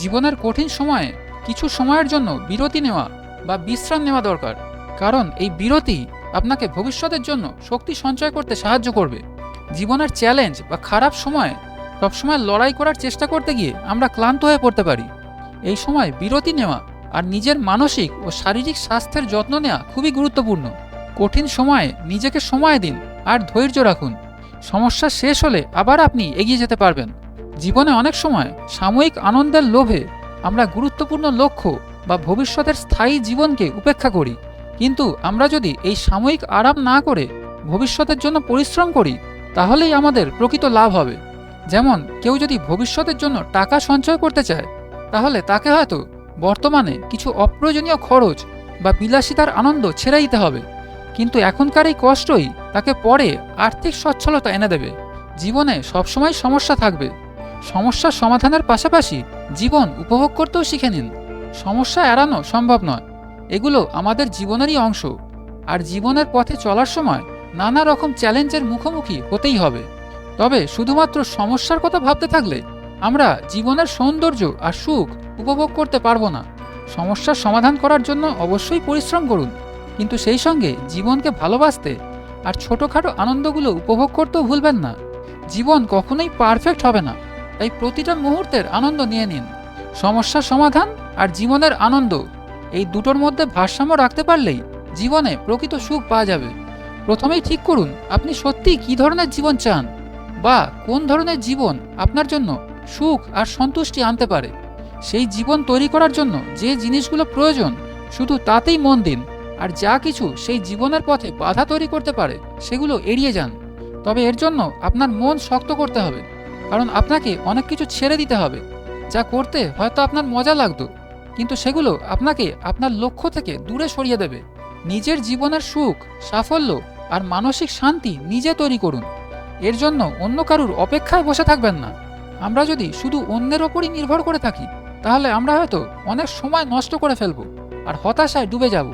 জীবনের কঠিন সময়ে কিছু সময়ের জন্য বিরতি নেওয়া বা বিশ্রাম নেওয়া দরকার, কারণ এই বিরতি আপনাকে ভবিষ্যতের জন্য শক্তি সঞ্চয় করতে সাহায্য করবে। জীবনের চ্যালেঞ্জ বা খারাপ সময়ে সবসময় লড়াই করার চেষ্টা করতে গিয়ে আমরা ক্লান্ত হয়ে পড়তে পারি। এই সময় বিরতি নেওয়া আর নিজের মানসিক ও শারীরিক স্বাস্থ্যের যত্ন নেওয়া খুবই গুরুত্বপূর্ণ। কঠিন সময়ে নিজেকে সময় দিন আর ধৈর্য রাখুন। সমস্যা শেষ হলে আবার আপনি এগিয়ে যেতে পারবেন। জীবনে অনেক সময় সাময়িক আনন্দের লোভে আমরা গুরুত্বপূর্ণ লক্ষ্য বা ভবিষ্যতের স্থায়ী জীবনকে উপেক্ষা করি, কিন্তু আমরা যদি এই সাময়িক আরাম না করে ভবিষ্যতের জন্য পরিশ্রম করি, তাহলেই আমাদের প্রকৃত লাভ হবে। যেমন কেউ যদি ভবিষ্যতের জন্য টাকা সঞ্চয় করতে চায়, তাহলে তাকে হয়তো বর্তমানে কিছু অপ্রয়োজনীয় খরচ বা বিলাসিতার আনন্দ ছেড়ে দিতে হবে, কিন্তু এখনকার এই কষ্টই তাকে পরে আর্থিক সচ্ছলতা এনে দেবে। জীবনে সবসময় সমস্যা থাকবে। সমস্যার সমাধানের পাশাপাশি জীবন উপভোগ করতেও শিখে নিন। সমস্যা এড়ানো সম্ভব নয়, এগুলো আমাদের জীবনেরই অংশ। আর জীবনের পথে চলার সময় নানা রকম চ্যালেঞ্জের মুখোমুখি হতেই হবে। তবে শুধুমাত্র সমস্যার কথা ভাবতে থাকলে আমরা জীবনের সৌন্দর্য আর সুখ উপভোগ করতে পারবো না। সমস্যার সমাধান করার জন্য অবশ্যই পরিশ্রম করুন, কিন্তু সেই সঙ্গে জীবনকে ভালোবাসতে আর ছোটোখাটো আনন্দগুলো উপভোগ করতেও ভুলবেন না। জীবন কখনোই পারফেক্ট হবে না, তাই প্রতিটা মুহূর্তের আনন্দ নিয়ে নিন। সমস্যার সমাধান আর জীবনের আনন্দ, এই দুটোর মধ্যে ভারসাম্য রাখতে পারলেই জীবনে প্রকৃত সুখ পাওয়া যাবে। প্রথমেই ঠিক করুন আপনি সত্যিই কী ধরনের জীবন চান, বা কোন ধরনের জীবন আপনার জন্য সুখ আর সন্তুষ্টি আনতে পারে। সেই জীবন তৈরি করার জন্য যে জিনিসগুলো প্রয়োজন শুধু তাতেই মন দিন, আর যা কিছু সেই জীবনের পথে বাধা তৈরি করতে পারে সেগুলো এড়িয়ে যান। তবে এর জন্য আপনার মন শক্ত করতে হবে, কারণ আপনাকে অনেক কিছু ছেড়ে দিতে হবে যা করতে হয়তো আপনার মজা লাগতো, কিন্তু সেগুলো আপনাকে আপনার লক্ষ্য থেকে দূরে সরিয়ে দেবে। নিজের জীবনের সুখ, সাফল্য আর মানসিক শান্তি নিজে তৈরি করুন। এর জন্য অন্য কারুর অপেক্ষায় বসে থাকবেন না। আমরা যদি শুধু অন্যের ওপরই নির্ভর করে থাকি, তাহলে আমরা হয়তো অনেক সময় নষ্ট করে ফেলব আর হতাশায় ডুবে যাব।